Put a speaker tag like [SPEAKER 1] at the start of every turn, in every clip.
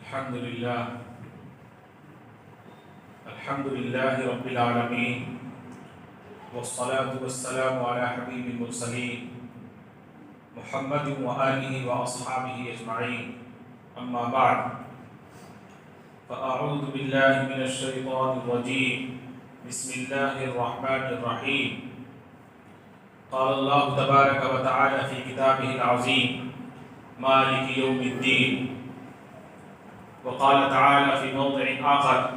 [SPEAKER 1] الحمد لله رب العالمين والصلاة والسلام على حبيب المرسلين محمد وآله وأصحابه أجمعين أما بعد فأعوذ بالله من الشيطان الرجيم بسم الله الرحمن الرحيم قال الله تبارك وتعالى في كتابه العظيم مالك يوم الدين وقال تعالى في موضع آخر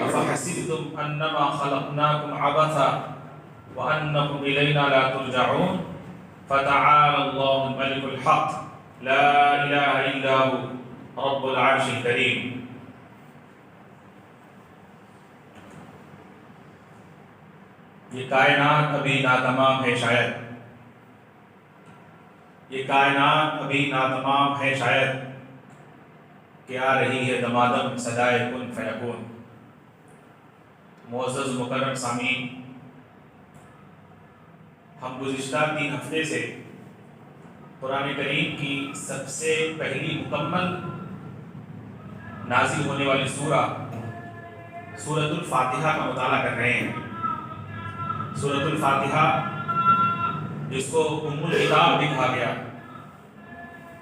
[SPEAKER 1] أفحسبتم أنما خلقناكم عبثا وأنكم إلينا لا ترجعون فتعالى الله الملك الحق لا إله إلا هو رب العرش الكريم. یہ کائنات ابھی ناتمام ہے شاید، یہ کائنات ابھی ناتمام ہے شاید کہ آ رہی ہے دمادم صدائے کن فیکون. معزز مکرم سامعین، ہم گزشتہ 3 ہفتے سے قرآن کریم کی سب سے پہلی مکمل نازل ہونے والی سورۃ الفاتحہ کا مطالعہ کر رہے ہیں. سورۃ الفاتحہ جس کو ام الکتاب بھی کہا گیا،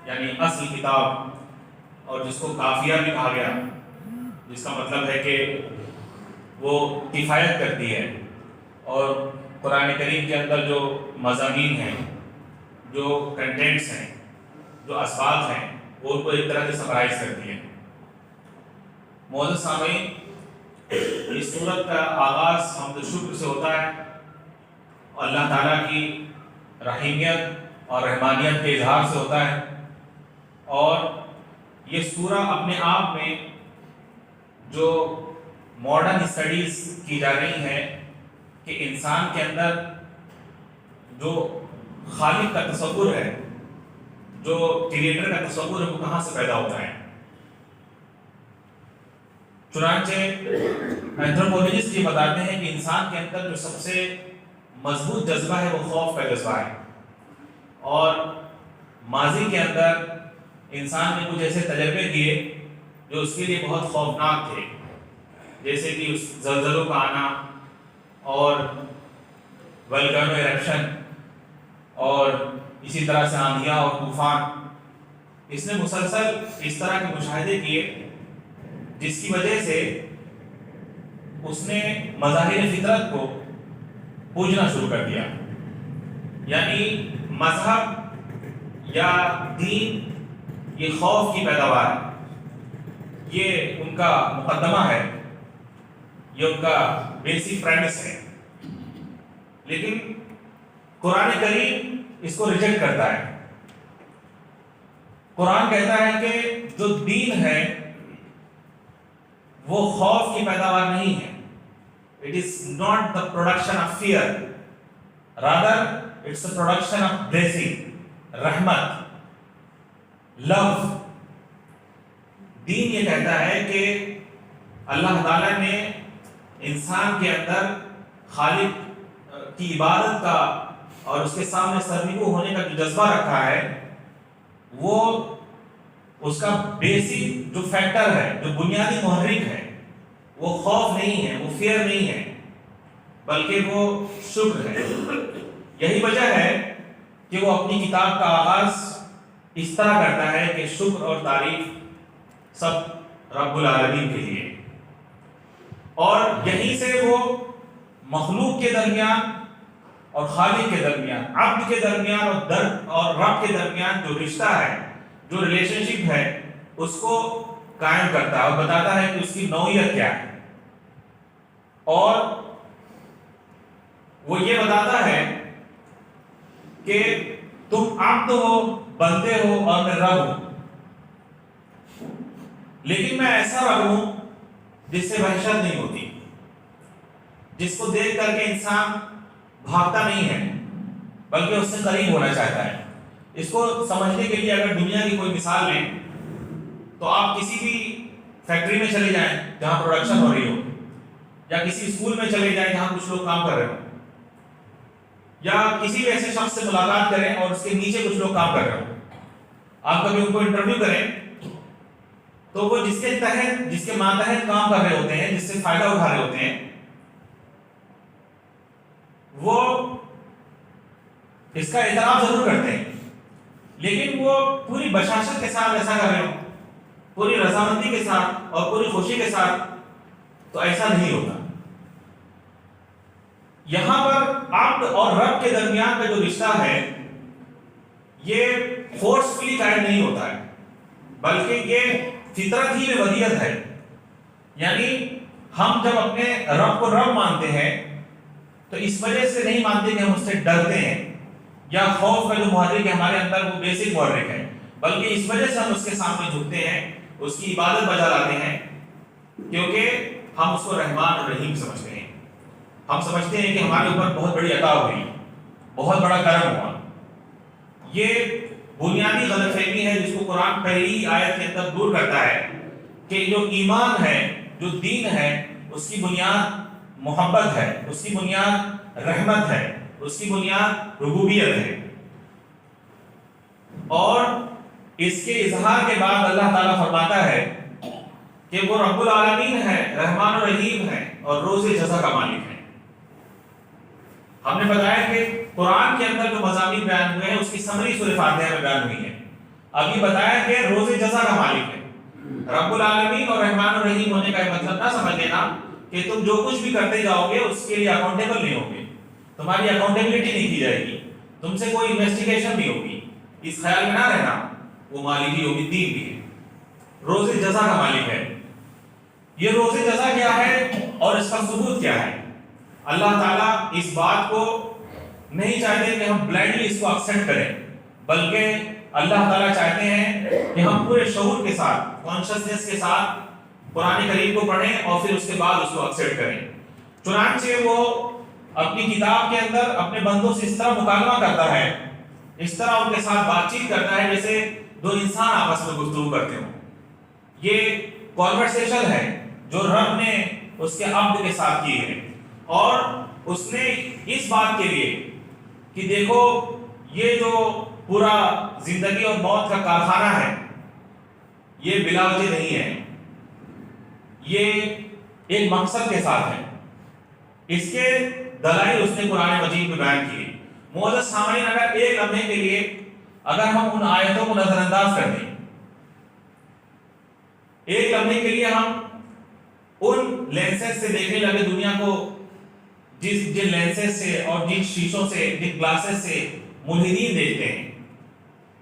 [SPEAKER 1] یعنی اصل کتاب، اور جس کو کافیہ بھی کہا گیا، جس کا مطلب ہے کہ وہ کفایت کرتی ہے، اور قرآن کریم کے اندر جو مضامین ہیں، جو کنٹینٹس ہیں، جو اسباق ہیں، وہ ان کو ایک طرح سے سمرائز کرتی ہے. معزز سامعین، اس سورت کا آغاز حمد و شکر سے ہوتا ہے، اللہ تعالیٰ کی رحیمیت اور رحمانیت کے اظہار سے ہوتا ہے. اور یہ سورہ اپنے آپ میں جو ماڈرن اسٹڈیز کی جا رہی ہے کہ انسان کے اندر جو خالق کا تصور ہے، جو کریٹر کا تصور ہے، وہ کہاں سے پیدا ہوتا ہے. چنانچہ اینتھروپولوجسٹ یہ بتاتے ہیں کہ انسان کے اندر جو سب سے مضبوط جذبہ ہے وہ خوف کا جذبہ ہے، اور ماضی کے اندر انسان نے کچھ ایسے تجربے کیے جو اس کے لیے بہت خوفناک تھے، جیسے کہ زلزلوں کا آنا اور والکانو ایرپشن، اور اسی طرح سے آندھیاں اور طوفان. اس نے مسلسل اس طرح کے مشاہدے کیے جس کی وجہ سے اس نے مظاہر فطرت کو پوجنا شروع کر دیا. یعنی مذہب یا دین یہ خوف کی پیداوار ہے، یہ ان کا مقدمہ ہے، یہ ان کا بیسک پریمس ہے. لیکن قرآن کریم اس کو ریجیکٹ کرتا ہے. قرآن کہتا ہے کہ جو دین ہے وہ خوف کی پیداوار نہیں ہے. It is not the production of fear, rather it's the production of blessing, رحمت، love. دین یہ کہتا ہے کہ اللہ تعالیٰ نے انسان کے اندر خالق کی عبادت کا اور اس کے سامنے سرنگو ہونے کا جو جذبہ رکھا ہے، وہ اس کا بیسک جو فیکٹر ہے، جو بنیادی محرک ہے، وہ خوف نہیں ہے، وہ فیئر نہیں ہے، بلکہ وہ شکر ہے. یہی وجہ ہے کہ وہ اپنی کتاب کا آغاز اس طرح کرتا ہے کہ شکر اور تعریف سب رب العالمین کے لیے. اور یہیں سے وہ مخلوق کے درمیان اور خالق کے درمیان، عبد کے درمیان اور رب کے درمیان جو رشتہ ہے، جو ریلیشن شپ ہے، اس کو قائم کرتا ہے اور بتاتا ہے کہ اس کی نوعیت کیا ہے. اور وہ یہ بتاتا ہے کہ تم عبد ہو، بندے ہو، اور میں رب ہوں. لیکن میں ایسا رب ہوں جس سے وحشت نہیں ہوتی، جس کو دیکھ کر کے انسان بھاگتا نہیں ہے بلکہ اس سے قریب ہونا چاہتا ہے. اس کو سمجھنے کے لیے اگر دنیا کی کوئی مثال لیں تو آپ کسی بھی فیکٹری میں چلے جائیں جہاں پروڈکشن ہو رہی ہو، یا کسی اسکول میں چلے جائیں جہاں کچھ لوگ کام کر رہے ہو، یا کسی بھی ایسے شخص سے ملاقات کریں اور اس کے نیچے کچھ لوگ کام کر رہے ہو. آپ کبھی ان کو انٹرویو کریں تو وہ جس کے ماتحت کام کر رہے ہوتے ہیں، جس سے فائدہ اٹھا رہے ہوتے ہیں، وہ اس کا اعتراف ضرور کرتے ہیں، لیکن وہ پوری بشاشت کے ساتھ ایسا کر رہے ہو، پوری رضامندی کے ساتھ اور پوری خوشی کے ساتھ، تو ایسا نہیں ہوتا۔ یہاں پر عبد اور رب کے درمیان کا جو رشتہ ہے یہ فورسفلی قائم نہیں ہوتا ہے، بلکہ یہ فطرت ہی میں ودیت ہے۔ یعنی ہم جب اپنے رب کو رب مانتے ہیں تو اس وجہ سے نہیں مانتے کہ ہم اس سے ڈرتے ہیں، یا خوف کا جو محرک ہے ہمارے اندر وہ بیسک محرک ہے، بلکہ اس وجہ سے ہم اس کے سامنے جھکتے ہیں، اس کی عبادت بجا لاتے ہیں، کیونکہ ہم اس کو رحمان اور رحیم سمجھتے ہیں۔ ہم سمجھتے ہیں کہ ہمارے اوپر بہت بڑی عطا ہوئی، بہت بڑا کرم ہوا۔ یہ بنیادی غلط فہمی ہے جس کو قرآن پہلی آیت کے اندر دور کرتا ہے کہ جو ایمان ہے، جو دین ہے، اس کی بنیاد محبت ہے، اس کی بنیاد رحمت ہے، اس کی بنیاد ربوبیت ہے، اور اس کے اظہار کے بعد اللہ تعالیٰ فرماتا ہے کہ وہ رب العالمین ہے، رحمان و رحیم ہے، اور روز جزا کا مالک ہے۔ ہم نے بتایا کہ قرآن کے اندر جو مضامین بیان ہوئے ہیں اس کی سمری سورہ فاتحہ میں بیان ہوئی ہے۔ ابھی بتایا کہ روز جزا کا مالک ہے۔ رب العالمین اور رحمان و رحیم ہونے کا مطلب نہ سمجھ لینا کہ تم جو کچھ بھی کرتے جاؤ گے اس کے لیے اکاؤنٹیبل نہیں ہوگے، تمہاری اکاؤنٹیبلٹی نہیں کی جائے گی، تم سے کوئی انویسٹیگیشن نہیں ہوگی، اس خیال میں نہ رہنا۔ وہ مالک یوم الدین بھی ہے، روز جزا کا مالک ہے۔ یہ روز جزا کیا ہے اور اس کا ثبوت کیا ہے؟ اللہ تعالیٰ اس بات کو نہیں چاہتے کہ ہم بلائنڈلی اس کو ایکسپٹ کریں، بلکہ اللہ تعالیٰ چاہتے ہیں کہ ہم پورے شعور کے ساتھ، کانشسنس کے ساتھ قرآن کریم کو پڑھیں اور پھر اس کے بعد اس کو ایکسپٹ کریں۔ چنانچہ وہ اپنی کتاب کے اندر اپنے بندوں سے اس طرح مکالمہ کرتا ہے، اس طرح ان کے ساتھ بات چیت کرتا ہے جیسے دو انسان آپس میں گفتگو کرتے ہوں۔ یہ کانورسیشن ہے جو رب نے اس کے عبد کے ساتھ کی ہے، اور اس نے اس بات کے لیے کہ دیکھو یہ جو پورا زندگی اور موت کا کارخانہ ہے یہ بلا وجہ نہیں ہے، یہ ایک مقصد کے ساتھ ہے۔ اس کے دلائل اس نے قرآن مجید میں بیان کیے۔ معزز سامعین، اگر ایک لمحے کے لیے اگر ہم ان آیتوں کو نظر انداز کر دیں، ایک لمحے کے لیے ہم ان لینسز سے دیکھنے لگے دنیا کو، جن لینسز سے اور جن شیشوں سے، جن گلاسز سے ملحدین دیکھتے ہیں،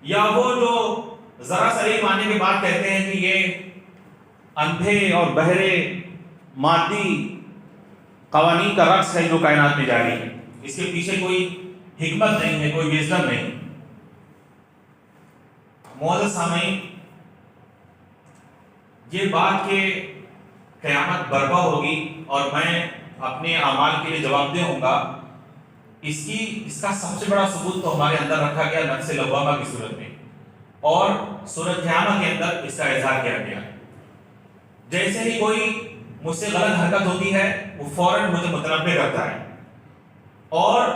[SPEAKER 1] یا وہ جو ذرا سا ایک معنی کے بعد کہتے ہیں کہ یہ اندھے اور بہرے مادی قوانین کا رقص ہے جو کائنات میں جاری ہے، اس کے پیچھے کوئی حکمت نہیں ہے، کوئی وزڈم نہیں۔ معزز سامعین، یہ بات کہ قیامت برپا ہوگی اور میں اپنے اعمال کے لیے جواب دہ ہوں گا، اس کا سب سے بڑا ثبوت تو ہمارے اندر رکھا گیا نفس لوامہ کی صورت میں، اور سورۃ قیامہ کے اندر اس کا اظہار کیا گیا۔ جیسے ہی کوئی مجھ سے غلط حرکت ہوتی ہے وہ فوراً مجھے متنبہ کرتا ہے، اور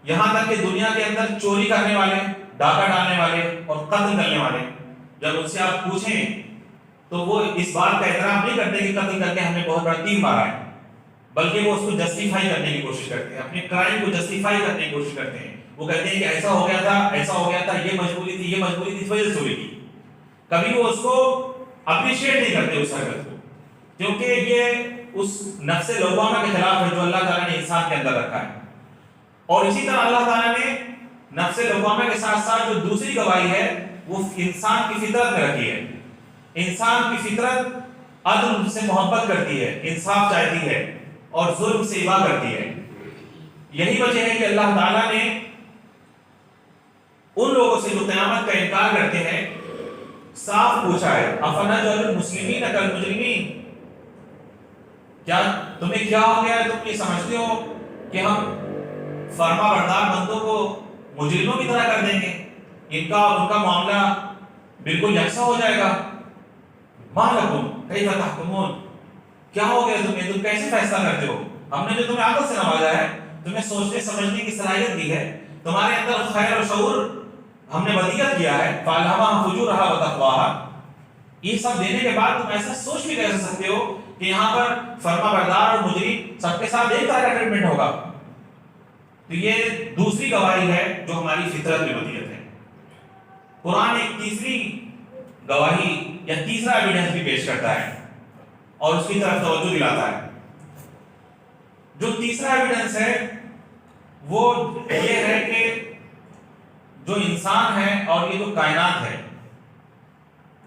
[SPEAKER 1] یہاں تک کہ دنیا کے اندر چوری کرنے والے، ڈاکہ ڈالنے والے اور قتل کرنے والے جب ان سے آپ پوچھیں تو وہ اس بات کا اعتراف نہیں کرتے کہ قتل کر کے ہم نے بہت بڑا تیر مارا ہے، بلکہ وہ اس کو جسٹیفائی کرنے کی کوشش کرتے ہیں، اپنے کرائم کو جسٹیفائی کرنے کی کوشش کرتے ہیں۔ وہ کہتے ہیں کہ ایسا ہو گیا تھا، ایسا ہو گیا تھا، یہ مجبوری تھی، یہ مجبوری تھی، اس وجہ سے چوری کی۔ کبھی وہ اس کو اپریشیٹ نہیں کرتے اس حرکت کو، کیونکہ یہ اس نفس لوامہ کے خلاف ہے جو اللہ تعالیٰ نے انسان کے اندر رکھا ہے۔ اور اسی طرح اللہ تعالیٰ نے نفس لوامہ کے ساتھ ساتھ جو دوسری گواہی ہے وہ انسان کی فطرت میں رکھی ہے۔ انسان کی فطرت عدل سے محبت کرتی ہے، انصاف چاہتی ہے اور ظلم سے ابا کرتی ہے۔ یہی وجہ ہے کہ اللہ تعالیٰ نے ان لوگوں سے جو قیامت کا انکار کرتے ہیں صاف پوچھا ہے، افنجعل المسلمین کالمجرمین، کیا تمہیں کیا ہو گیا ہے؟ تم یہ سمجھتے ہو کہ ہم فرما بردار بندوں کو مجرموں کی طرح کر دیں گے، ان کا اور ان کا معاملہ بالکل یکساں ہو جائے گا؟ ما لکم کیف تحکمون، کیا ہو گیا تمہیں، تم کیسے فیصلہ کرتے ہو؟ ہم نے جو تمہیں عقل سے نوازا ہے، تمہیں سوچنے سمجھنے کی صلاحیت دی ہے، تمہارے اندر خیر اور شعور ہم نے ودیعت کیا ہے، فَأَلْهَمَهَا فُجُورَهَا وَتَقْوَاهَا، یہ سب دینے کے بعد تم ایسا سوچ بھی کر سکتے ہو کہ یہاں پر فرما بردار اور مجرم سب کے ساتھ ایک طرح کا ٹریٹمنٹ ہوگا؟ تو یہ دوسری گواہی ہے جو ہماری فطرت میں ودیت ہے۔ قرآن ایک تیسری گواہی یا تیسرا ایویڈنس بھی پیش کرتا ہے اور اس کی طرف توجہ دلاتا ہے۔ جو تیسرا ایویڈنس ہے وہ یہ ہے کہ جو انسان ہے اور یہ جو کائنات ہے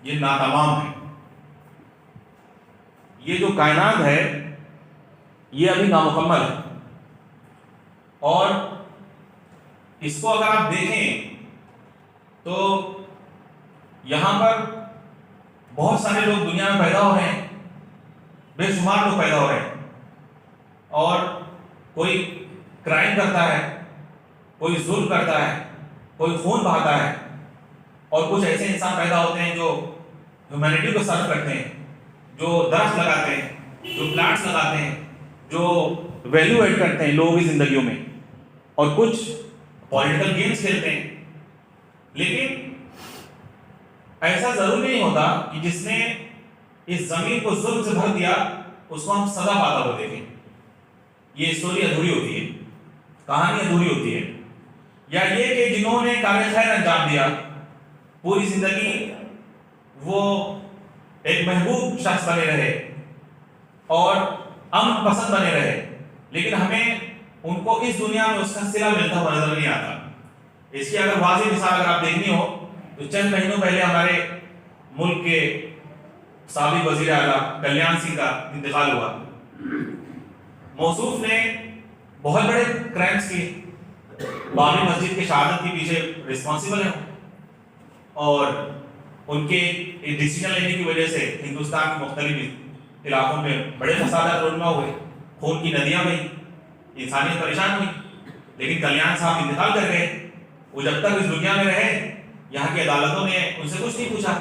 [SPEAKER 1] یہ ناتمام ہے۔ یہ جو کائنات ہے یہ ابھی نامکمل ہے، اور اس کو اگر آپ دیکھیں تو یہاں پر بہت سارے لوگ دنیا میں پیدا ہو رہے ہیں، بے شمار لوگ پیدا ہو رہے ہیں، اور کوئی کرائم کرتا ہے، کوئی ظلم کرتا ہے، کوئی خون بہاتا ہے، اور کچھ ایسے انسان پیدا ہوتے ہیں جو ہیومینٹی کو سرو کرتے ہیں، جو درخت لگاتے ہیں، جو پلانٹس لگاتے ہیں، جو ویلیو ایڈ کرتے ہیں لوگوں کی زندگیوں میں، اور کچھ پولیٹیکل گیمز کھیلتے ہیں۔ لیکن ایسا ضروری نہیں ہوتا کہ جس نے اس زمین کو ظلم سے بھر دیا اس کو ہم سزا پاتا ہوا دیکھیں۔ یہ اسٹوری ادھوری ہوتی ہے، کہانی ادھوری ہوتی ہے۔ یا یہ کہ جنہوں نے کار خیر انجام دیا، پوری زندگی وہ ایک محبوب شخص بنے رہے اور امن پسند بنے رہے، لیکن ہمیں ان کو اس دنیا میں اس کا صلہ ملتا ہوا نظر نہیں آتا۔ اس کی اگر واضح مثال اگر آپ دیکھنی ہو تو چند مہینوں پہلے ہمارے ملک کے سابق وزیر اعلیٰ کلیان سنگھ کا انتقال ہوا۔ موصوف نے بہت بڑے کرائمز کیے، بابری مسجد کے شہادت کے پیچھے رسپانسیبل ہیں، اور ان کے ڈیسیجن لینے کی وجہ سے ہندوستان کے مختلف علاقوں میں بڑے فسادات رونما ہوئے، خون کی ندیاں بہیں، انسانیت پریشان ہوئی۔ لیکن کلیان صاحب انتقال کر گئے، وہ جب تک اس دنیا میں رہے یہاں کی عدالتوں نے ان سے کچھ نہیں پوچھا۔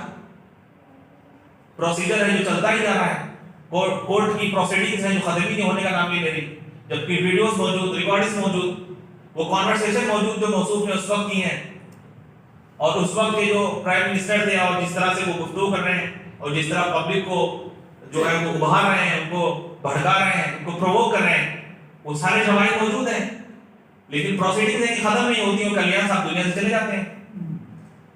[SPEAKER 1] پروسیجر ہے جو چلتا ہی جا رہا ہے، کورٹ کی پروسیڈنگز ہیں جو ختم ہی نہیں ہونے کا نام نہیں لے رہی، جبکہ ویڈیوز موجود، ریکارڈز موجود، وہ کانورسیشن موجود جو موصوف نے اس وقت کی ہیں، اور اس وقت کے جو پرائم منسٹر تھے اور جس طرح سے وہ گفتگو کر رہے ہیں اور جس طرح پبلک کو جو ہے وہ ابھار رہے ہیں، ان کو بھڑکا رہے ہیں، ان کو پرووک کر رہے ہیں، وہ سارے شواہد موجود ہیں، لیکن پروسیڈنگز ہیں کہ ختم نہیں ہوتی ہیں، کلیان صاحب دنیا سے چلے جاتے ہیں۔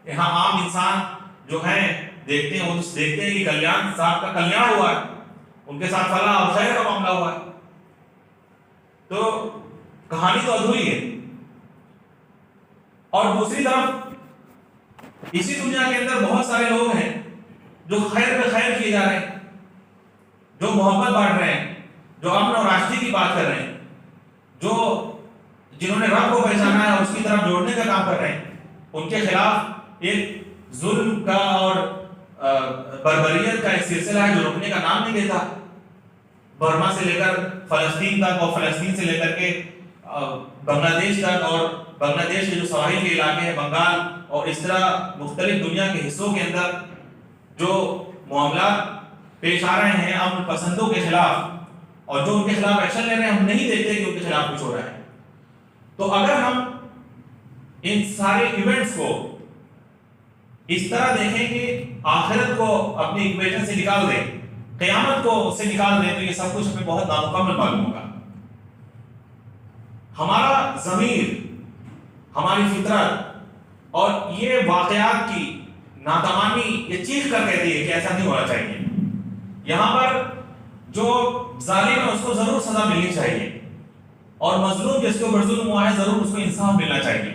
[SPEAKER 1] یہاں عام انسان جو ہیں دیکھتے ہیں، وہ دیکھتے ہیں کہ کلیان صاحب کا کلیان ہوا ہے، ان کے ساتھ فلاح اور خیر کا معاملہ ہوا ہے، تو کہانی تو ادھوری ہے۔ اور دوسری طرف اسی دنیا کے اندر بہت سارے لوگ ہیں جو خیر پہ خیر کیے جا رہے ہیں، جو محبت بانٹ رہے ہیں، جو امن اور آشتی کی بات کر رہے ہیں، جنہوں نے رب کو پہچانا ہے اور اس کی طرف جوڑنے کا کام کر رہے ہیں، ان کے خلاف ایک ظلم کا اور بربریت کا ایک سلسلہ ہے جو رکنے کا نام نہیں لیتا۔ برما سے لے کر فلسطین تک، اور فلسطین سے لے کر کے بنگلہ دیش تک، اور بنگلہ دیش کے جو سواحل کے علاقے ہیں، بنگال، اور اس طرح مختلف دنیا کے حصوں کے اندر جو معاملات پیش آ رہے ہیں امن پسندوں کے خلاف، اور جو ان کے خلاف ایکشن لے رہے ہیں، ہم نہیں دیکھتے کہ ان کے خلاف کچھ ہو رہا ہے۔ تو اگر ہم ان سارے ایونٹس کو اس طرح دیکھیں کہ آخرت کو اپنی ایکویشن سے نکال دیں، قیامت کو اس سے نکال دیں، تو یہ سب کچھ ہمیں بہت نامکمل معلوم ہوگا۔ ہمارا ضمیر، ہماری فطرت اور یہ واقعات کی ناتمامی یہ چیخ کر کہتی ہے کہ ایسا نہیں ہونا چاہیے۔ یہاں پر جو ظالم ہے اس کو ضرور سزا ملنی چاہیے، اور مظلوم جس کو ظلم ہوا ہے ضرور اس کو انصاف ملنا چاہیے۔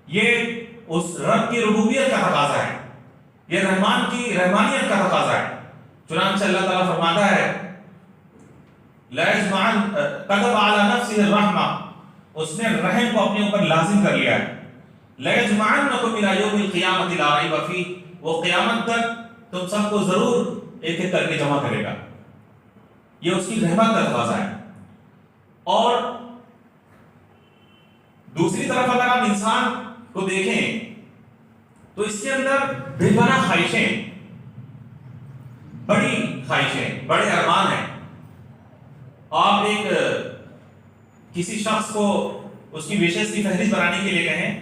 [SPEAKER 1] یہ اس رب کی ربوبیت کا تقاضا ہے، یہ رحمان کی رحمانیت کا تقاضا ہے۔ چنانچہ اللہ تعالیٰ فرماتا ہے لا يجمعن كتب على نفسه الرحمة، اس نے رحم کو اپنے اوپر لازم کر لیا ہے۔ لا يجمعنكم الى يوم القيامة لا ريب فيه، وہ قیامت تک تم سب کو ضرور ایک ایک کر کے جمع کرے گا، یہ اس کی رحمت کا تقاضا ہے۔ اور دوسری طرف اگر آپ انسان کو دیکھیں تو اس کے اندر بے پناہ خواہشیں، بڑی خواہشیں، بڑے ارمان ہیں۔ آپ ایک کسی شخص کو اس کی وشز کی فہرست بنانے کے لیے کہیں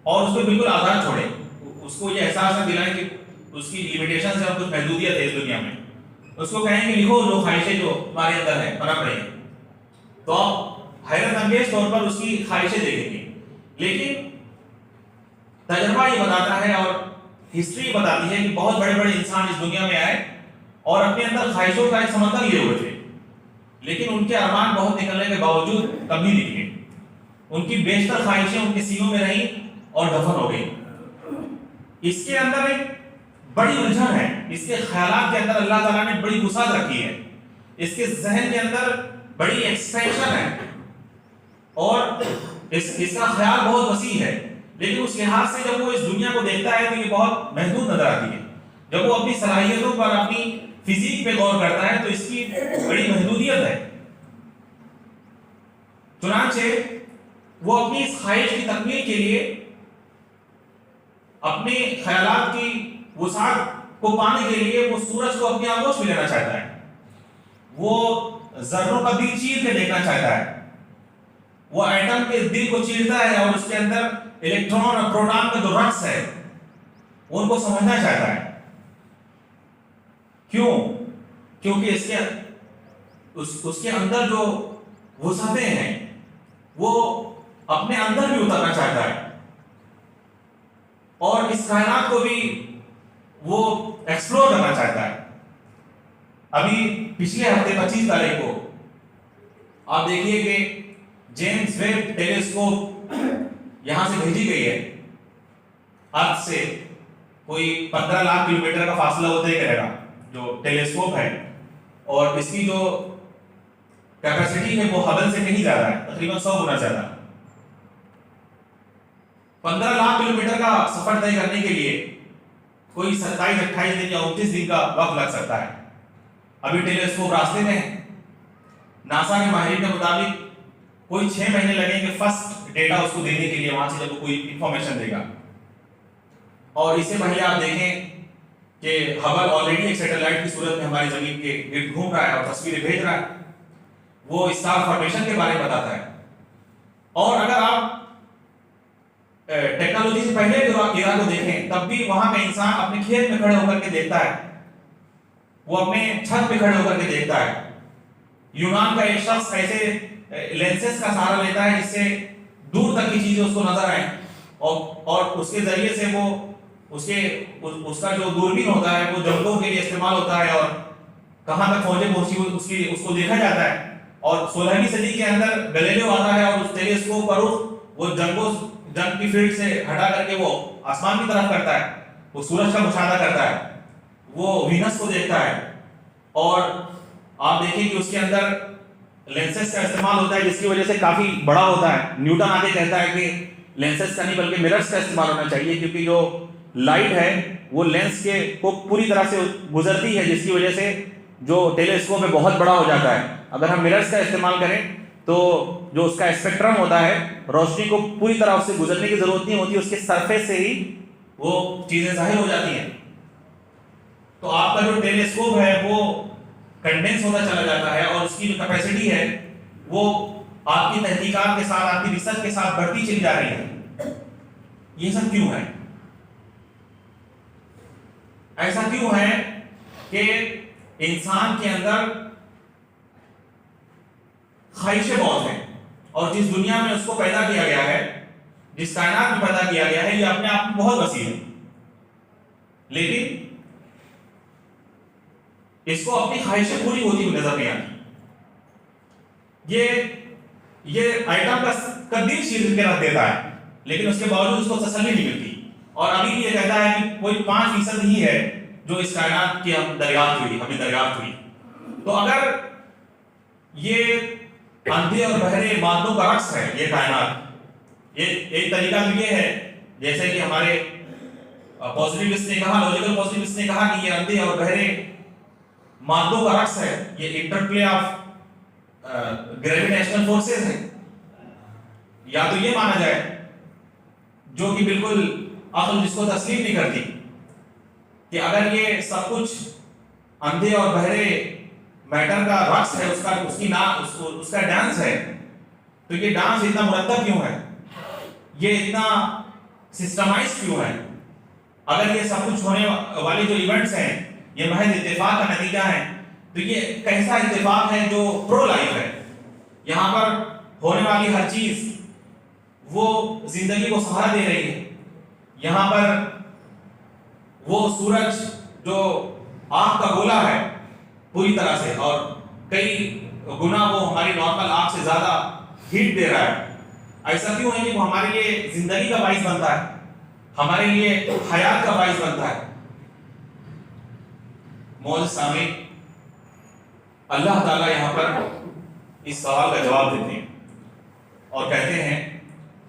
[SPEAKER 1] اور اس کو بالکل آزاد چھوڑیں، اس کو یہ احساس نہ دلائیں کہ اس کی لیمیٹیشن سے کچھ محدودیت ہے اس دنیا میں، اس کو کہیں کہ لکھو جو خواہشیں جو ہمارے اندر ہیں پنپ رہی ہیں، تو آپ حیرت انگیز طور پر اس کی خواہشیں دیکھیں گے. لیکن تجربہ یہ بتاتا ہے اور ہسٹری بتاتی ہے کہ بہت بڑے بڑے انسان اس دنیا میں آئے اور اپنے اندر خواہشوں کا ایک سمندر لیے ہوئے تھے، لیکن ان کے ارمان بہت نکلنے کے باوجود کبھی نہیں نکلے. ان کی بیشتر خواہشیں ان کے سینوں میں رہیں اور دفن ہو گئی. اس کے اندر ایک بڑی الجھن ہے، اس کے خیالات کے اندر اللہ تعالیٰ نے بڑی وسعت رکھی ہے، اس کے ذہن کے اندر بڑی ایکسپینشن ہے اور اس کا خیال بہت وسیع ہے. لیکن اس لحاظ سے جب وہ اس دنیا کو دیکھتا ہے تو یہ بہت محدود نظر آتی ہے. جب وہ اپنی صلاحیتوں پر اپنی فزیک پہ غور کرتا ہے تو اس کی بڑی محدودیت ہے. چنانچہ وہ اپنی اس خواہش کی تکمیل کے لیے اپنے خیالات کی وسعت کو پانے کے لیے وہ سورج کو اپنی آغوش میں لینا چاہتا ہے، وہ ذروں کا دل چیر کے دیکھنا چاہتا ہے، وہ ایٹم کے دل کو چیرتا ہے اور اس کے اندر الیکٹران اور پروٹون کا جو رقص ہے وہ ان کو سمجھنا چاہتا ہے. کیوں؟ کیونکہ اس کے اندر جو وسعتیں ہیں وہ اپنے اندر بھی اترنا چاہتا ہے اور اس کائنات کو بھی وہ ایکسپلور کرنا چاہتا ہے. ابھی پچھلے ہفتے 25 تاریخ کو آپ دیکھیے کہ جیمز ویب ٹیلیسکوپ یہاں سے بھیجی گئی ہے، ارتھ سے کوئی 15 لاکھ کلومیٹر کا فاصلہ وہ طے کرے گا جو ٹیلیسکوپ ہے، اور اس کی جو کیپیسٹی ہے وہ ہبل سے کہیں زیادہ ہے، تقریباً 100 گنا زیادہ. 15 لاکھ کلومیٹر کا سفر طے کرنے کے لیے کوئی 27-28 دن یا 29 دن کا وقت لگ سکتا ہے. ابھی ٹیلیسکوپ راستے میں ہے. ناسا کے ماہرین کے مطابق کوئی 6 مہینے لگیں گے فرسٹ ڈیٹا اس کو دینے کے لیے، وہاں سے جب وہ کوئی انفارمیشن دے گا. اور اس سے پہلے آپ دیکھیں کہ ہبل آلریڈی ایک سیٹلائٹ کی صورت میں ہماری زمین کے گرد گھوم رہا ہے اور تصویریں بھیج رہا ہے، وہ اسٹار فارمیشن کے بارے میں بتاتا ہے. اور اگر آپ ٹیکنالوجی سے پہلے ایرا کو دیکھیں تب بھی وہاں کا انسان اپنے کھیت میں کھڑے ہو کر کے دیکھتا ہے، وہ اپنے چھت پہ کھڑے ہو کر کے دیکھتا ہے. یونان کا ایک شخص ایسے لینسز کا سہارا لیتا ہے جس سے دور تک کی چیزیں اس کو نظر آئیں اور اس کے ذریعے سے وہ اس کا جو دوربین ہوتا ہے وہ جنگلوں کے لیے استعمال ہوتا ہے اور کہاں تک فوجیں پہنچی اس کو دیکھا جاتا ہے. اور 16ویں صدی کے اندر گلیلیو آتا ہے اور اس ٹیلیسکوپ پر وہ جنگ کی فیلڈ سے ہٹا کر کے وہ آسمان کی طرف کرتا ہے، وہ سورج کا مشاہدہ کرتا ہے، وہ وینس کو دیکھتا ہے. اور آپ دیکھیں کہ اس کے اندر لینسز کا استعمال ہوتا ہے جس کی وجہ سے کافی بڑا ہوتا ہے. نیوٹن آگے کہتا ہے کہ لینسز کا نہیں بلکہ مررز کا استعمال ہونا چاہیے، کیونکہ جو لائٹ ہے وہ لینس کے کو پوری طرح سے گزرتی ہے جس کی وجہ سے جو ٹیلیسکوپ ہے بہت بڑا ہو جاتا ہے. اگر ہم مررز کا استعمال کریں تو جو اس کا اسپیکٹرم ہوتا ہے روشنی کو پوری طرح اس سے گزرنے کی ضرورت نہیں ہوتی، اس کے سرفیس سے ہی وہ چیزیں ظاہر ہو جاتی ہیں. تو آپ کا جو ٹیلیسکوپ ہے وہ کنڈینس ہوتا چلا جاتا ہے اور اس کی جو کیپیسٹی ہے وہ آپ کی تحقیقات کے ساتھ، آپ کی ریسرچ کے ساتھ بڑھتی چلی جا رہی ہے. یہ سب کیوں ہے؟ ایسا کیوں ہے کہ انسان کے اندر خواہشیں بہت ہیں اور جس دنیا میں اس کو پیدا کیا گیا ہے، جس کائنات میں پیدا کیا گیا ہے، یہ اپنے آپ میں بہت وسیع ہے، لیکن اس کو اپنی خواہشیں پوری ہوتی ہوئی نظر نہیں آتی. یہ آئٹم کا دل چیر کے رکھ دیتا ہے لیکن اس کے باوجود اس کو تسلی نہیں ملتی. اور ابھی بھی یہ کہتا ہے کہ کوئی 5% ہی ہے جو اس کائنات کی ہمیں دریافت ہوئی. تو اگر یہ اندھے اور بہرے مادوں کا رقص ہے یہ کائنات، یہ ایک طریقہ تو یہ ہے جیسے کہ ہمارے پازیٹیوسٹ نے کہا، لاجیکل پازیٹیوسٹ نے کہا کہ یہ اندھے اور بہرے مادوں کا رقص ہے، یہ انٹرپلے آف گریویٹیشنل فورسز ہے. یا تو یہ مانا جائے جو کہ بالکل عقل جس کو تسلیم نہیں کرتی کہ اگر یہ سب کچھ اندھے اور بہرے میٹر کا رقص ہے، اس کا ڈانس ہے، تو یہ ڈانس اتنا مرتب کیوں ہے، یہ اتنا سسٹمائز کیوں ہے؟ اگر یہ سب کچھ ہونے والے جو ایونٹس ہیں یہ محض اتفاق کا نتیجہ ہے تو یہ کیسا اتفاق ہے جو پرو لائف ہے؟ یہاں پر ہونے والی ہر چیز وہ زندگی کو سہارا دے رہی ہے. یہاں پر وہ سورج جو آگ کا گولا ہے پوری طرح سے اور کئی گنا وہ ہماری نارمل آگ سے زیادہ ہیٹ دے رہا ہے. ایسا کیوں ہے کہ وہ ہمارے لیے زندگی کا باعث بنتا ہے, ہمارے لیے حیات کا باعث بنتا ہے. معزز سامعین, اللہ تعالیٰ یہاں پر اس سوال کا جواب دیتے ہیں اور کہتے ہیں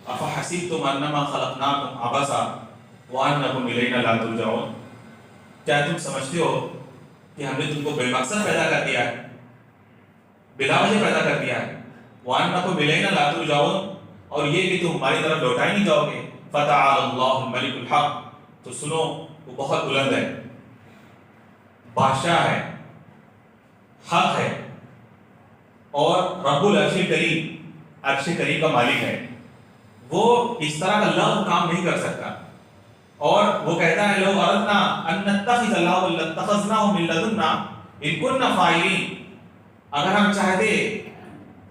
[SPEAKER 1] افحسبتم انما خلقناکم عبثا وانکم الینا لا ترجعون. کیا تم سمجھتے ہو کہ ہم نے تم کو بے مقصد پیدا کر دیا ہے, بلا وجہ پیدا کر دیا ہے؟ وانکم الینا لا ترجعون, اور یہ کہ تم ہماری طرف لوٹائے نہیں جاؤ گے. فتعالی اللہ الملک الحق, تو سنو وہ بہت بلند ہے, بادشاہ ہے, حق ہے, اور رب العرش کریم, عرش کریم کا مالک ہے. وہ اس طرح کا لغو کام نہیں کر سکتا. اور وہ کہتا ہے لو اردنا ان نتخذ لہوا لاتخذناه من لدنا ان كنا فاعلین. اگر ہم چاہتے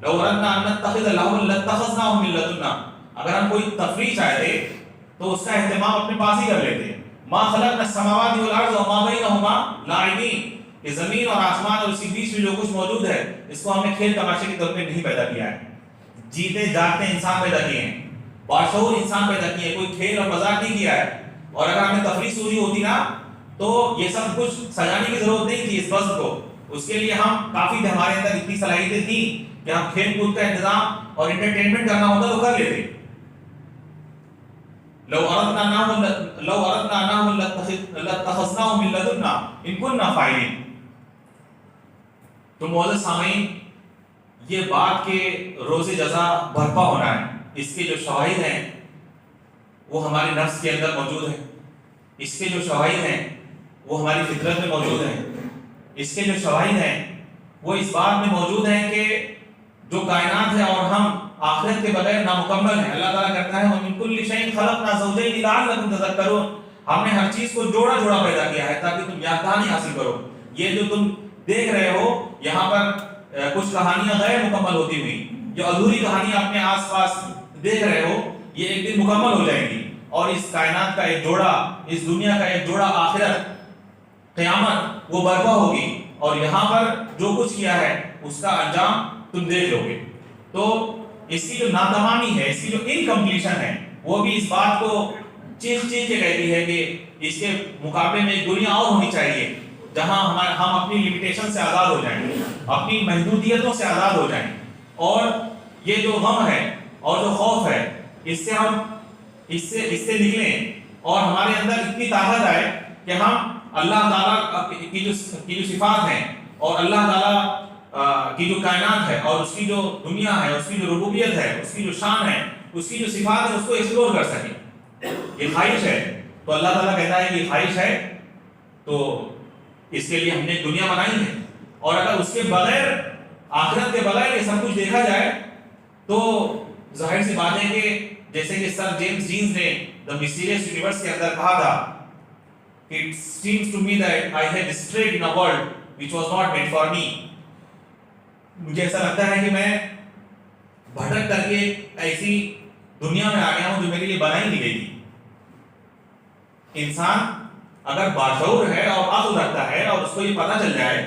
[SPEAKER 1] لو اردنا ان نتخذ لہوا لاتخذناه من لدنا, اگر ہم کوئی تفریح چاہتے تو اس کا اہتمام اپنے پاس ہی کر لیتے. ما خلقنا السماوات والارض وما بینهما لاعبین, کہ زمین اور آسمان اور اس کے بیچ میں جو کچھ موجود ہے اس کو ہم نے کھیل تماشے کے طور پہ نہیں پیدا کیا ہے. جیتے جاگتے انسان پیدا کیے ہیں, باشعور انسان پیدا کیے ہیں, کوئی کھیل اور مذاق نہیں کیا ہے. اور اگر ہمیں تفریح سوری ہوتی نا تو یہ سب کچھ سجانے کی ضرورت نہیں تھی اس فضل کو. اس کے لیے ہم کافی ہمارے اندر اتنی صلاحیتیں تھیں کہ ہم کھیل کود کا انتظام اور انٹرٹینمنٹ کرنا ہوتا تو کر لیتے. لو اردنا انه لاتخذناه من لدنا ان كنا فاعلین. تو معزز سامعین, یہ بات کے روز جزا برپا ہونا ہے, اس کے جو شواہد ہیں وہ ہمارے نفس کے اندر موجود ہیں, اس کے جو شواہد ہیں وہ ہماری فطرت میں موجود ہیں, اس کے جو شواہد ہیں وہ اس بات میں موجود ہیں کہ جو کائنات ہے اور ہم آخرت کے بغیر نامکمل ہیں. اللہ تعالیٰ کہتا ہے وَمِن كُلِّ شَيْءٍ خَلَقْنَا زَوْجَيْنِ لَعَلَّكُمْ تَذَكَّرُونَ, ہم نے ہر چیز کو جوڑا جوڑا پیدا کیا ہے تاکہ تم یادداشت حاصل کرو. یہ جو تم دیکھ رہے ہو یہاں پر کچھ کہانیاں غیر مکمل ہوتی ہوئی, جو ادھوری کہانیاں اپنے آس پاس دیکھ رہے ہو, یہ ایک دن مکمل ہو جائیں گی. اور اس کائنات کا ایک جوڑا, اس دنیا کا ایک جوڑا آخرت قیامت وہ برپا ہوگی, اور یہاں پر جو کچھ کیا ہے اس کا انجام تم دیکھ لو گے. تو اس کی جو ناتمامی ہے, اس کی جو انکمپلیشن ہے, وہ بھی اس بات کو چیخ چیخ کے کہتی ہے کہ اس کے مقابلے میں ایک دنیا اور ہونی چاہیے جہاں ہم اپنی لمیٹیشن سے آزاد ہو جائیں, اپنی محدودیتوں سے آزاد ہو جائیں, اور یہ جو غم ہے اور جو خوف ہے اس سے ہم اس سے نکلیں, اور ہمارے اندر اتنی طاقت آئے کہ ہم اللہ تعالیٰ کی جو صفات ہیں اور اللہ تعالیٰ کی جو کائنات ہے اور اس کی جو دنیا ہے, اس کی جو ربوبیت ہے, اس کی جو شان ہے, اس کی جو صفات ہے, اس کو ایکسپلور کر سکیں. یہ خواہش ہے. تو اللہ تعالیٰ کہتا ہے کہ یہ خواہش ہے تو اس کے لیے ہم نے دنیا بنائی ہے, اور اگر اس کے بغیر, آخرت کے بغیر یہ سب کچھ دیکھا جائے تو ظاہر سی بات ہے کہ جیسے کہ سر جیمز جینز نے دا مسٹیریس یونیورس کے اندر کہا تھا کہ it seems to me that I had strayed in a world which was not meant for me. مجھے ایسا لگتا ہے کہ میں بھٹک کر کے ایسی دنیا میں آ گیا ہوں جو میرے لیے بنائی نہیں گئی تھی. انسان اگر باشعور ہے اور عقل رکھتا ہے اور اس کو یہ پتہ چل جائے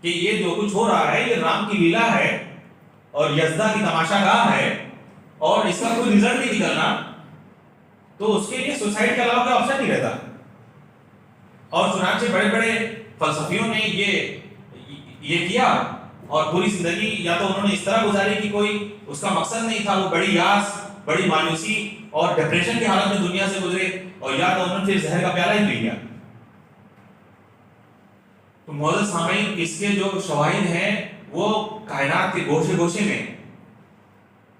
[SPEAKER 1] کہ یہ جو کچھ ہو رہا ہے یہ رام کی لیلا ہے اور یزدہ کی تماشا گاہ ہے اور اس کا کوئی رزلٹ نہیں نکلنا, تو اس کے لیے سوسائڈ کے علاوہ کوئی آپشن نہیں رہتا. اور چنانچہ بڑے بڑے فلسفیوں نے یہ کیا اور پوری زندگی یا تو انہوں نے اس طرح گزاری کہ کوئی اس کا مقصد نہیں تھا, وہ بڑی یاس, بڑی مایوسی اور ڈپریشن کی حالت میں دنیا سے گزرے, اور یا تو انہوں نے پھر زہر کا پیالہ ہی پی لیا. تو معزز سامعین, اس کے جو شواہد ہیں وہ کائنات کے گوشے گوشے میں,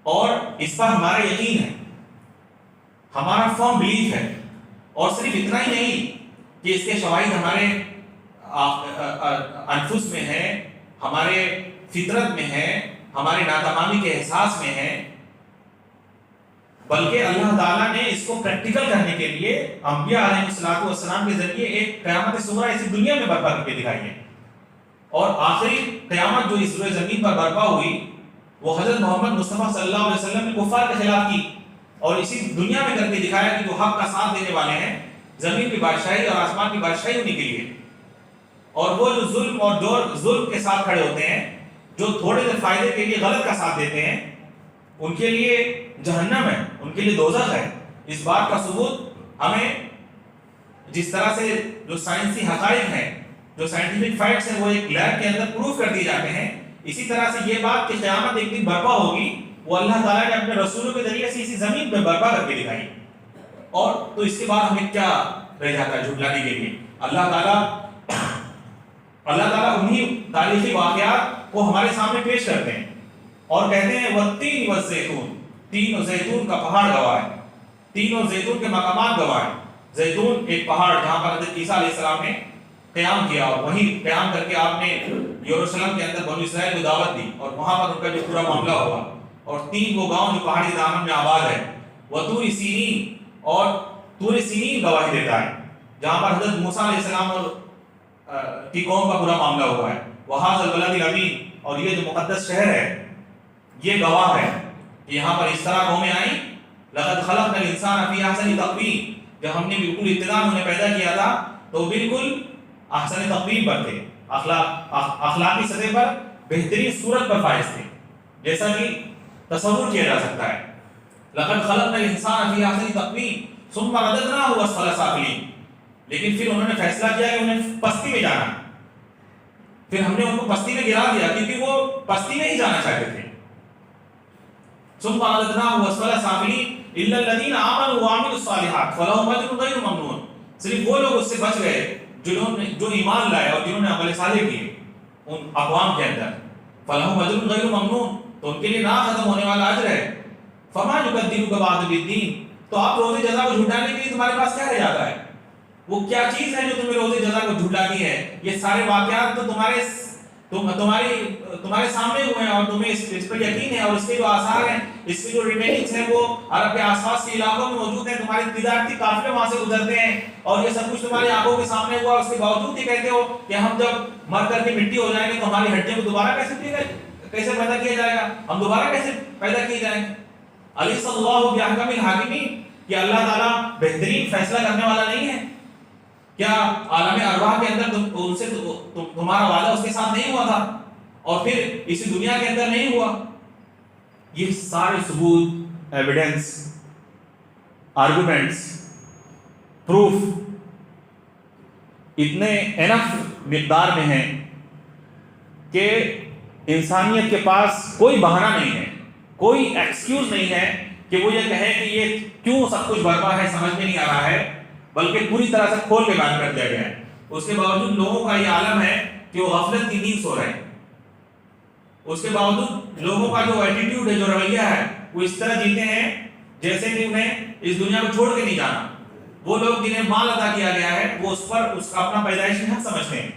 [SPEAKER 1] اور اس پر ہمارا یقین ہے, ہمارا فرم بلیف ہے. اور صرف اتنا ہی نہیں کہ اس کے شواہد ہمارے انفس میں ہے, ہمارے فطرت میں ہے, ہمارے ناتمامی کے احساس میں ہے, بلکہ اللہ تعالیٰ نے اس کو پریکٹیکل کرنے کے لیے انبیاء علیہ الصلوۃ والسلام کے ذریعے ایک قیامت صغریٰ اسی دنیا میں برپا کر کے دکھائی ہے. اور آخری قیامت جو اس روئے زمین پر برپا ہوئی وہ حضرت محمد مصطفیٰ صلی اللہ علیہ وسلم نے کفار کے خلاف کی اور اسی دنیا میں کر کے دکھایا کہ جو حق کا ساتھ دینے والے ہیں زمین کی بادشاہی اور آسمان کی بادشاہی انہی کے لیے. اور وہ جو ظلم اور ظلم کے ساتھ کھڑے ہوتے ہیں، جو تھوڑے سے فائدے کے لیے غلط کا ساتھ دیتے ہیں، ان کے لیے جہنم ہے، ان کے لیے دوزخ ہے. اس بات کا ثبوت ہمیں جس طرح سے جو سائنسی حقائق ہیں، جو سائنٹیفک فیکٹس ہیں، وہ ایک لیب کے اندر پروف کر دیے جاتے ہیں. اسی طرح سے یہ بات کہ قیامت ایک دن برپا ہوگی وہ اللہ تعالیٰ نے اپنے رسولوں کے ذریعے سے اسی زمین پہ برپا کر کے دکھائی. اور تو اس کے بعد ہمیں کیا رہ جاتا ہے جھٹلانے کے لیے؟ اللہ تعالیٰ انہی تاریخی واقعات کو ہمارے سامنے پیش کرتے ہیں اور کہتے ہیں والتین والزیتون، تین اور زیتون کا پہاڑ گواہ ہے، تین اور زیتون کے مقامات گواہ ہیں. زیتون ایک پہاڑ جہاں پر حضرت عیسیٰ علیہ السلام نے قیام کیا اور وہیں قیام کر کے آپ نے یروشلم کے اندر بنو اسرائیل کو دعوت دی اور وہاں پر ان کا جو پورا معاملہ ہوا. اور تین وہ گاؤں جو پہاڑی دامن میں آباد ہے، وطور سینین، اور طور سینین گواہی دیتا ہے جہاں پر حضرت موسیٰ علیہ السلام اور کی قوم کا پورا معاملہ ہوا ہے. وہاذا البلد الامین، اور یہ جو مقدس شہر ہے یہ گواہ ہے کہ یہاں پر اس طرح قومیں آئیں. لقد خلقنا الانسان فی احسن تقویم، جب ہم نے بالکل ابتدا انہیں پیدا کیا تھا تو بالکل احسن تقویم پر تھے، اخلاقی سطح پر بہترین صورت پر فائز تھے جیسا کہ تصور کیا جا سکتا ہے. لقد خلقنا الانسان فی احسن تقویم ثم رددناہ اسفل سافلین، لیکن پھر انہوں نے فیصلہ کیا کہ انہیں پستی میں جانا، پھر ہم نے ان کو پستی میں گرا دیا کیونکہ وہ پستی میں ہی جانا چاہتے تھے. ثم رددناہ اسفل سافلین الا الذین آمنوا وعملوا الصالحات فلہم اجر غیر ممنون، صرف وہ لوگ اس سے بچ گئے جو ایمان لائے اور جنہوں نے عمل صالح کیے ان اقوام کے اندر. فلہم اجر غیر ممنون، تو ان کے لیے نہ ختم ہونے والا اجر ہے. فما یکذبک بعد بالدین، تو آپ روز جزا کو جھٹلانے کے لیے تمہارے پاس کیا رہ جاتا ہے؟ وہ کیا چیز ہے جو تمہیں روز جزا کو جھٹلاتی ہے؟ یہ سارے واقعات تو تمہارے سامنے ہوئے ہیں اور تمہیں اس پر یقین ہے، اور اس کے جو آثار ہیں، اس کے جو ریمیڈیز ہیں وہ عرب کے آس پاس کے علاقوں میں موجود ہیں. تمہارے تجارتی قافلے وہاں سے گزرتے ہیں اور یہ سب کچھ تمہاری آنکھوں کے سامنے ہوا. اس کے باوجود یہ کہتے ہو کہ ہم جب مر کر کے مٹی ہو جائیں گے تو ہماری ہڈیوں کو دوبارہ کیسے پیدا کیا جائے گا، ہم دوبارہ کیسے پیدا کیے جائیں گے؟ الیس اللہ بأحکم الحاکمین، کہ اللہ تعالیٰ بہترین فیصلہ کرنے والا نہیں ہے؟ کیا عالم ارواح کے اندر ان سے تمہارا وعدہ اس کے ساتھ نہیں ہوا تھا اور پھر اسی دنیا کے اندر نہیں ہوا؟ یہ سارے ثبوت، ایویڈنس، آرگومنٹس، پروف اتنے انف مقدار میں ہیں کہ انسانیت کے پاس کوئی بہانہ نہیں ہے، کوئی ایکسکیوز نہیں ہے کہ وہ یہ کہے کہ یہ کیوں سب کچھ برپا ہے سمجھ میں نہیں آ رہا ہے، بلکہ پوری طرح سے کھول کے بیان کر دیا گیا ہے. اس کے باوجود لوگوں کا یہ عالم ہے کہ وہ غفلت کی نیند سو رہے ہیں. اس کے باوجود لوگوں کا جو ایٹیٹیوڈ ہے، جو رویہ ہے، وہ اس طرح جیتے ہیں جیسے کہ انہیں اس دنیا کو چھوڑ کے نہیں جانا. وہ لوگ جنہیں مال عطا کیا گیا ہے وہ اس پر اس کا اپنا پیدائشی حق سمجھتے ہیں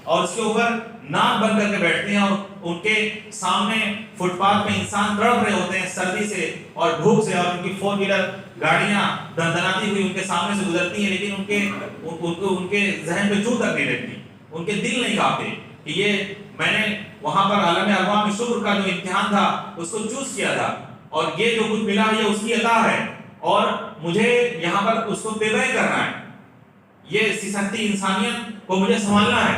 [SPEAKER 1] اور اس کے اوپر ناک بن کر کے بیٹھتے ہیں، اور ان کے سامنے فٹ پاتھ پہ انسان تڑپ رہے ہوتے ہیں سردی سے اور بھوک سے، اور ان کی 4 ویلر گاڑیاں دندناتی ہوئی ان کے سامنے سے گزرتی ہیں، لیکن ان کے ذہن پہ چوٹ تک نہیں لگتی، ان کے دل نہیں کانپتے کہ یہ میں نے وہاں پر عالم ارواح میں شکر کا جو امتحان تھا اس کو چوز کیا تھا اور یہ جو کچھ ملا یہ اس کی عطا ہے اور مجھے یہاں پر اس کو پے بیک کرنا ہے. یہ سستی انسانیت کو مجھے سنبھالنا ہے.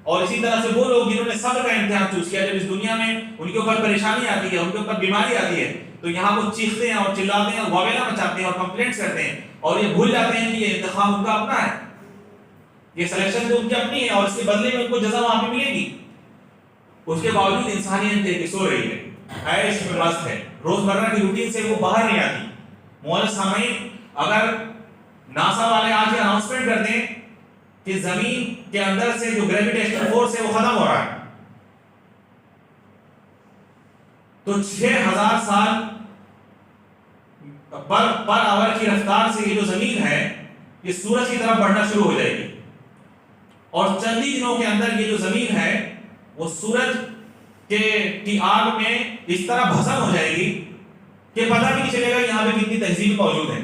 [SPEAKER 1] اور اسی طرح سے وہ لوگ جنہوں نے صبر کا امتحان چوز کیا، جب اس دنیا میں ان کے اوپر پریشانی آتی ہے، ان کے اوپر بیماری آتی ہے، تو یہاں وہ چیختے ہیں اور چلاتے ہیں اور واویلا مچاتے ہیں اور کمپلینٹس کرتے ہیں اور یہ بھول جاتے ہیں کہ یہ انتخاب ان کا اپنا ہے، یہ سلیکشن تو ان کی اپنی ہے اور اس کے بدلے میں ان کو جزا وہاں پہ ملے گی. اس کے باوجود انسانیت سو رہی ہے، عیش میں مست ہے، روزمرہ کی روٹین سے وہ باہر نہیں آتی. معزز سامعین، اگر ناسا والے آج یہ اناؤنسمنٹ کر دیں کہ زمین کے اندر سے جو گریویٹیشنل فورس ہے وہ ختم ہو رہا ہے، تو 6000 سال پر آور کی رفتار سے یہ جو زمین ہے یہ سورج کی طرف بڑھنا شروع ہو جائے گی اور چند ہی دنوں کے اندر یہ جو زمین ہے وہ سورج کی آگ میں اس طرح بھسم ہو جائے گی کہ پتہ بھی نہیں چلے گا یہاں پہ کتنی تہذیب موجود ہے.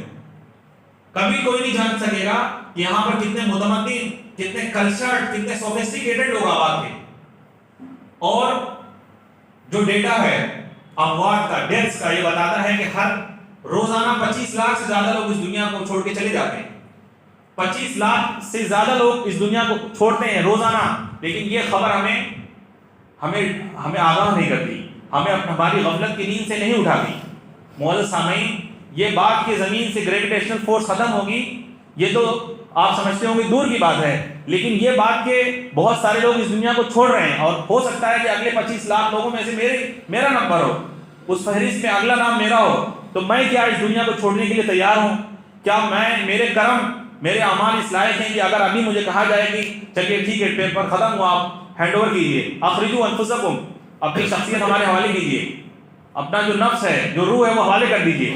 [SPEAKER 1] کبھی کوئی نہیں جان سکے گا کہ یہاں پر کتنے متمدن، کتنے کلچرڈ، کتنے سوفسٹیکیٹڈ لوگ آباد تھے. اور جو ڈیٹا ہے اموات کا، ڈیتھس کا، یہ بتاتا ہے کہ ہر روزانہ 25 لاکھ سے زیادہ لوگ اس دنیا کو چھوڑ کے چلے جاتے ہیں. 25 لاکھ سے زیادہ لوگ اس دنیا کو چھوڑتے ہیں روزانہ. لیکن یہ خبر ہمیں آگاہ نہیں کرتی، ہمیں ہماری غفلت کی نیند سے نہیں اٹھاتی. معزز سامعین، یہ بات کہ زمین سے گریویٹیشنل فورس ختم ہوگی، یہ تو آپ سمجھتے ہوں گے دور کی بات ہے. لیکن یہ بات کہ بہت سارے لوگ اس دنیا کو چھوڑ رہے ہیں، اور ہو سکتا ہے کہ اگلے 25 لاکھ لوگوں میں سے میرا نمبر ہو، اس فہرست میں اگلا نام میرا ہو. تو میں کیا اس دنیا کو چھوڑنے کے لیے تیار ہوں؟ کیا میرے کرم، میرے اعمال اس لائق ہیں کہ اگر ابھی مجھے کہا جائے کہ چلیے ٹھیک ہے پیپر ختم ہوا، آپ ہینڈ اوور کیجیے، اخرجوا انفسکم، اپنی شخصیت ہمارے حوالے کیجیے، اپنا جو نفس ہے، جو روح ہے، وہ حوالے کر دیجیے.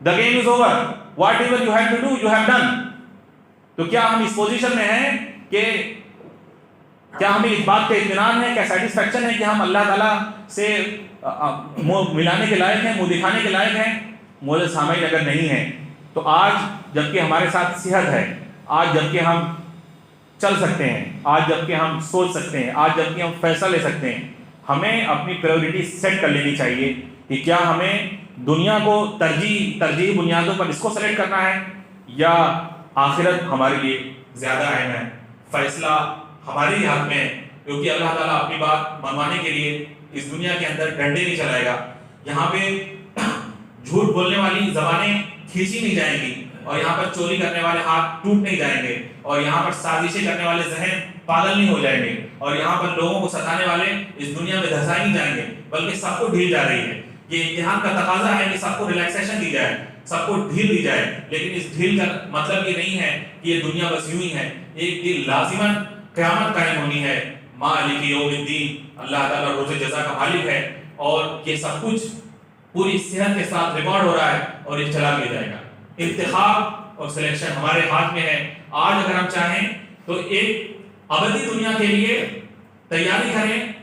[SPEAKER 1] The game is over. Whatever you have to do, you have done. تو کیا ہم اس پوزیشن میں ہیں کہ کیا ہمیں اس بات کا اطمینان ہے، کیا سیٹسفیکشن ہے کہ ہم اللہ تعالیٰ سے منہ ملانے کے لائق ہیں، منہ دکھانے کے لائق ہیں؟ معزز سامعین، اگر نہیں ہیں تو آج جبکہ ہمارے ساتھ صحت ہے، آج جبکہ ہم چل سکتے ہیں، آج جبکہ ہم سوچ سکتے ہیں، آج جبکہ ہم فیصلہ لے سکتے ہیں، ہمیں اپنی پریورٹی سیٹ کر لینی چاہیے کہ کیا ہمیں دنیا کو ترجیحی بنیادوں پر اس کو سلیکٹ کرنا ہے یا آخرت ہمارے لیے زیادہ اہم ہے. فیصلہ ہمارے ہی ہاتھ میں ہے، کیونکہ اللہ تعالیٰ اپنی بات منوانے کے لیے اس دنیا کے اندر ڈنڈے نہیں چلائے گا. یہاں پہ جھوٹ بولنے والی زبانیں کھینچی نہیں جائیں گی، اور یہاں پر چوری کرنے والے ہاتھ ٹوٹ نہیں جائیں گے، اور یہاں پر سازشیں کرنے والے ذہن پاگل نہیں ہو جائیں گے، اور یہاں پر لوگوں کو ستانے والے اس دنیا میں دھسائے نہیں جائیں گے، بلکہ سب کو ڈھیل جا رہی ہے. یہ امتحان کا تقاضا ہے کہ سب کو ریلیکسیشن دی جائے، سب کو ڈھیل دی جائے. لیکن اس ڈھیل کا مطلب یہ نہیں ہے کہ یہ دنیا بس یوں ہی ہے. ایک دن لازماً قیامت قائم ہونی ہے. مالک یوم الدین، اللہ تعالیٰ روز جزا کا مالک ہے، اور یہ سب کچھ پوری صحت کے ساتھ ریکارڈ ہو رہا ہے اور یہ چلا لیا جائے گا. انتخاب اور سلیکشن ہمارے ہاتھ میں ہے. آج اگر ہم چاہیں تو ایک ابدی دنیا کے لیے تیاری کریں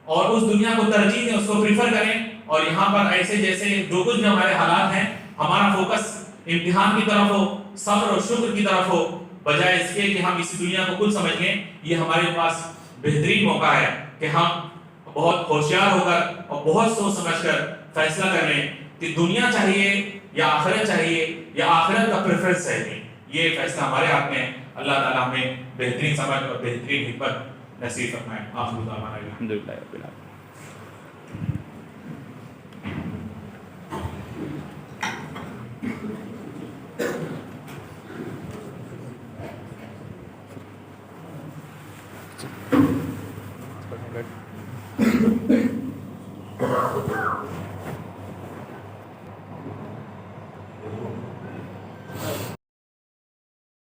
[SPEAKER 1] اور اس دنیا کو ترجیح دیں، اس کو پریفر کریں، اور یہاں پر ایسے جیسے جو کچھ بھی ہمارے حالات ہیں، ہمارا فوکس امتحان کی طرف ہو، صبر اور شکر کی طرف ہو، بجائے اس کے کہ ہم اسی دنیا کو کل سمجھ لیں. یہ ہمارے پاس بہترین موقع ہے کہ ہم بہت ہوشیار ہو کر اور بہت سوچ سمجھ کر فیصلہ کر لیں کہ دنیا چاہیے یا آخرت چاہیے، یا آخرت کا پریفرنس ہے. یہ فیصلہ ہمارے ہاتھ میں ہے. اللہ تعالیٰ ہمیں بہترین سمجھ اور بہترین حکمت نصیب فرمائے. آخر دعوانا الحمدللہ رب العالمین.